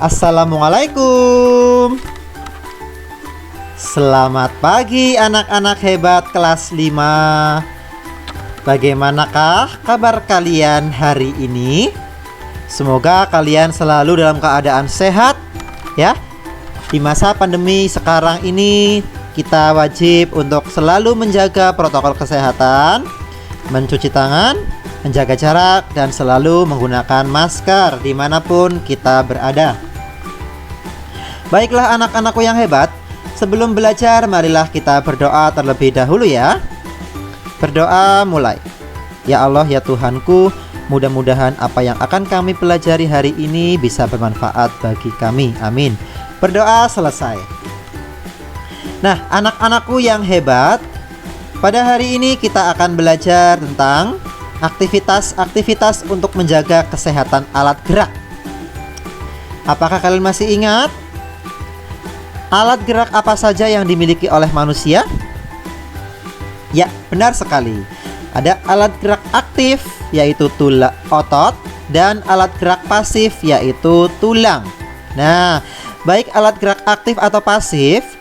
Assalamualaikum. Selamat pagi anak-anak hebat kelas 5. Bagaimanakah kabar kalian hari ini? Semoga kalian selalu dalam keadaan sehat ya. Di masa pandemi sekarang ini kita wajib untuk selalu menjaga protokol kesehatan, mencuci tangan, menjaga jarak, dan selalu menggunakan masker dimanapun kita berada. Baiklah anak-anakku yang hebat, sebelum belajar marilah kita berdoa terlebih dahulu ya. Berdoa mulai. Ya Allah ya Tuhanku, mudah-mudahan apa yang akan kami pelajari hari ini bisa bermanfaat bagi kami. Amin. Berdoa selesai. Nah anak-anakku yang hebat, pada hari ini kita akan belajar tentang aktivitas-aktivitas untuk menjaga kesehatan alat gerak. Apakah kalian masih ingat? Alat gerak apa saja yang dimiliki oleh manusia? Ya, benar sekali. Ada alat gerak aktif, yaitu otot, dan alat gerak pasif, yaitu tulang. Nah, baik alat gerak aktif atau pasif,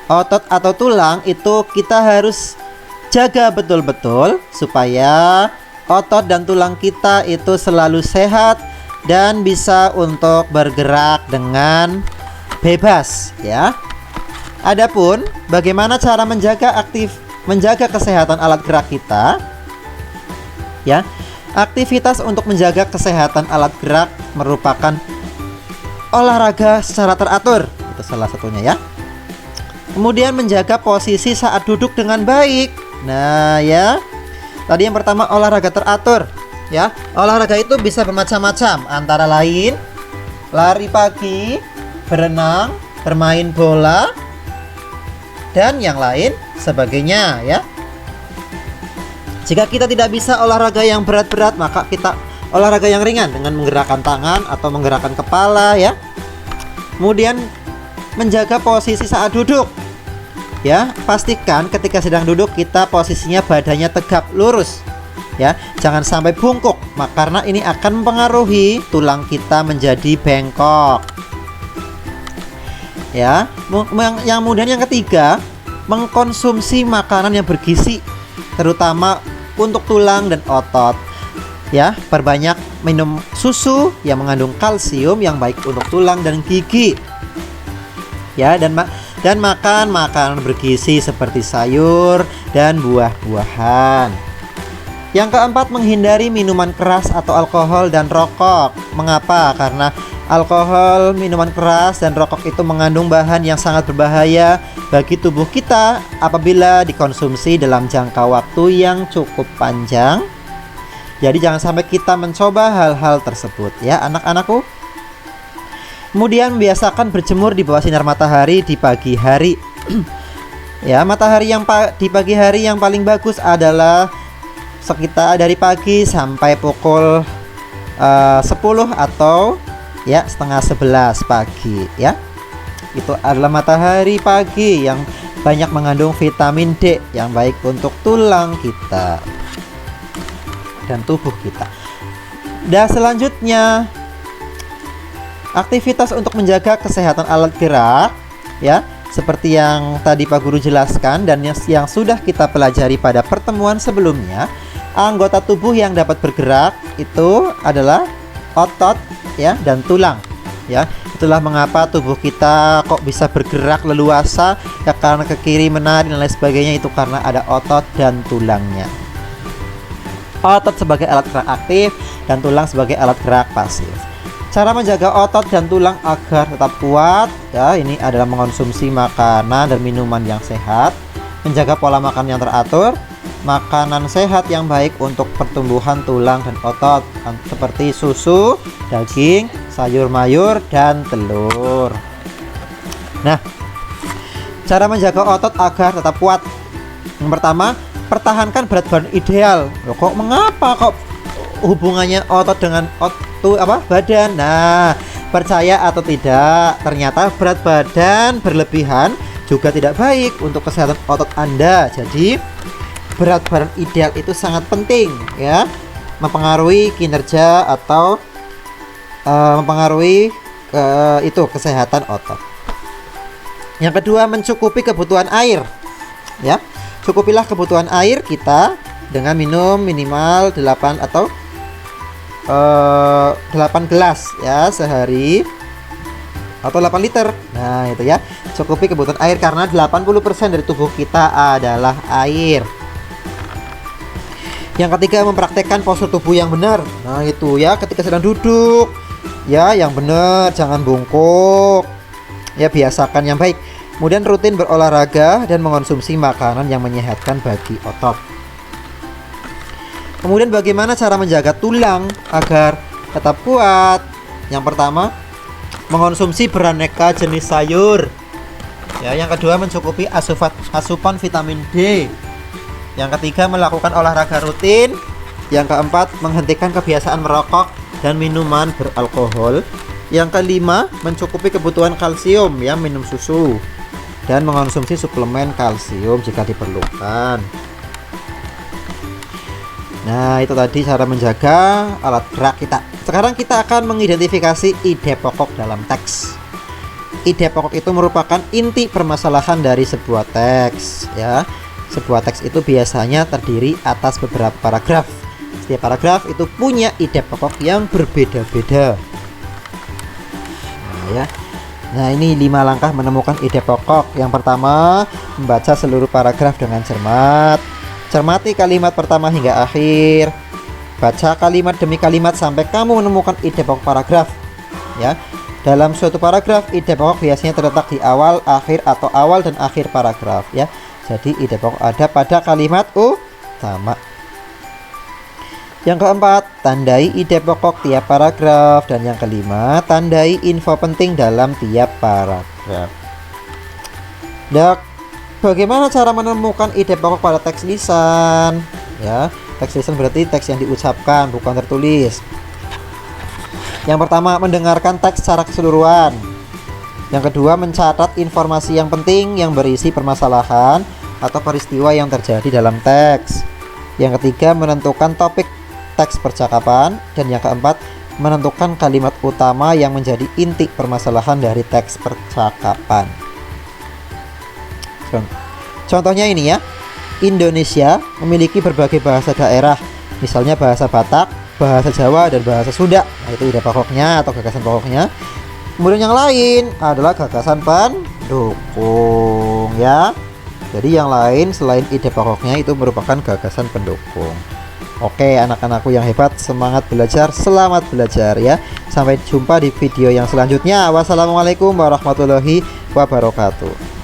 otot atau tulang itu kita harus jaga betul-betul supaya otot dan tulang kita itu selalu sehat dan bisa untuk bergerak dengan bebas ya. Adapun bagaimana cara menjaga kesehatan alat gerak kita? Ya, aktivitas untuk menjaga kesehatan alat gerak merupakan olahraga secara teratur. Itu salah satunya ya. Kemudian menjaga posisi saat duduk dengan baik. Nah, ya. Tadi yang pertama olahraga teratur, ya. Olahraga itu bisa bermacam-macam, antara lain lari pagi, berenang, bermain bola, dan yang lain sebagainya ya. Jika kita tidak bisa olahraga yang berat-berat, maka kita olahraga yang ringan dengan menggerakkan tangan atau menggerakkan kepala ya. Kemudian menjaga posisi saat duduk. Ya, pastikan ketika sedang duduk kita posisinya badannya tegap lurus. Ya, jangan sampai bungkuk, karena ini akan mempengaruhi tulang kita menjadi bengkok. Ya, kemudian yang ketiga, mengkonsumsi makanan yang bergizi, terutama untuk tulang dan otot. Ya, perbanyak minum susu yang mengandung kalsium yang baik untuk tulang dan gigi. Ya, dan makan makanan bergizi seperti sayur dan buah-buahan. Yang keempat, menghindari minuman keras atau alkohol dan rokok. Mengapa? Karena alkohol, minuman keras, dan rokok itu mengandung bahan yang sangat berbahaya bagi tubuh kita apabila dikonsumsi dalam jangka waktu yang cukup panjang. Jadi jangan sampai kita mencoba hal-hal tersebut ya anak-anakku. Kemudian biasakan berjemur di bawah sinar matahari di pagi hari. Ya, matahari yang di pagi hari yang paling bagus adalah sekitar dari pagi sampai pukul 10 atau ya setengah 11 pagi ya. Itu adalah matahari pagi yang banyak mengandung vitamin D yang baik untuk tulang kita dan tubuh kita. Dan selanjutnya aktivitas untuk menjaga kesehatan alat gerak ya, seperti yang tadi Pak Guru jelaskan dan yang sudah kita pelajari pada pertemuan sebelumnya. Anggota tubuh yang dapat bergerak itu adalah otot ya dan tulang ya. Itulah mengapa tubuh kita kok bisa bergerak leluasa ya, karena ke kiri menari dan lain sebagainya, itu karena ada otot dan tulangnya. Otot sebagai alat gerak aktif dan tulang sebagai alat gerak pasif. Cara menjaga otot dan tulang agar tetap kuat ya, ini adalah mengonsumsi makanan dan minuman yang sehat, menjaga pola makan yang teratur, makanan sehat yang baik untuk pertumbuhan tulang dan otot seperti susu, daging, sayur mayur, dan telur. Nah, cara menjaga otot agar tetap kuat. Yang pertama, pertahankan berat badan ideal. Loh, mengapa kok hubungannya otot dengan badan? Nah, percaya atau tidak, ternyata berat badan berlebihan juga tidak baik untuk kesehatan otot Anda. Jadi berat badan ideal itu sangat penting ya, mempengaruhi kinerja atau mempengaruhi itu kesehatan otot. Yang kedua, mencukupi kebutuhan air. Ya, cukupilah kebutuhan air kita dengan minum minimal 8 atau 8 gelas ya sehari atau 8 liter. Nah, itu ya. Cukupi kebutuhan air karena 80% dari tubuh kita adalah air. Yang ketiga, mempraktekkan postur tubuh yang benar. Nah, itu ya, ketika sedang duduk ya yang benar, jangan bungkuk. Ya, biasakan yang baik. Kemudian rutin berolahraga dan mengonsumsi makanan yang menyehatkan bagi otot. Kemudian bagaimana cara menjaga tulang agar tetap kuat? Yang pertama, mengonsumsi beraneka jenis sayur. Ya, yang kedua, mencukupi asupan vitamin D. Yang ketiga, melakukan olahraga rutin. Yang keempat, menghentikan kebiasaan merokok dan minuman beralkohol. Yang kelima, mencukupi kebutuhan kalsium, ya, minum susu dan mengonsumsi suplemen kalsium jika diperlukan. Nah, itu tadi cara menjaga alat gerak kita. Sekarang kita akan mengidentifikasi ide pokok dalam teks. Ide pokok itu merupakan inti permasalahan dari sebuah teks, ya. Sebuah teks itu biasanya terdiri atas beberapa paragraf. Setiap paragraf itu punya ide pokok yang berbeda-beda. Nah, ya. Nah, ini 5 langkah menemukan ide pokok. Yang pertama, membaca seluruh paragraf dengan cermat. Cermati kalimat pertama hingga akhir. Baca kalimat demi kalimat sampai kamu menemukan ide pokok paragraf. Ya. Dalam suatu paragraf, ide pokok biasanya terletak di awal, akhir, atau awal dan akhir paragraf, ya. Jadi ide pokok ada pada kalimat utama. Yang keempat, tandai ide pokok tiap paragraf. Dan yang kelima, tandai info penting dalam tiap paragraf. Nah, bagaimana cara menemukan ide pokok pada teks lisan? Ya, teks lisan berarti teks yang diucapkan, bukan tertulis. Yang pertama, mendengarkan teks secara keseluruhan. Yang kedua, mencatat informasi yang penting yang berisi permasalahan atau peristiwa yang terjadi dalam teks. Yang ketiga, menentukan topik teks percakapan. Dan yang keempat, menentukan kalimat utama yang menjadi inti permasalahan dari teks percakapan. Contohnya ini ya, Indonesia memiliki berbagai bahasa daerah, misalnya bahasa Batak, bahasa Jawa, dan bahasa Sunda. Nah, itu ide pokoknya atau gagasan pokoknya. Kemudian yang lain adalah gagasan pendukung, ya. Jadi yang lain selain ide pokoknya itu merupakan gagasan pendukung. Oke, anak-anakku yang hebat, semangat belajar, selamat belajar ya. Sampai jumpa di video yang selanjutnya. Wassalamualaikum warahmatullahi wabarakatuh.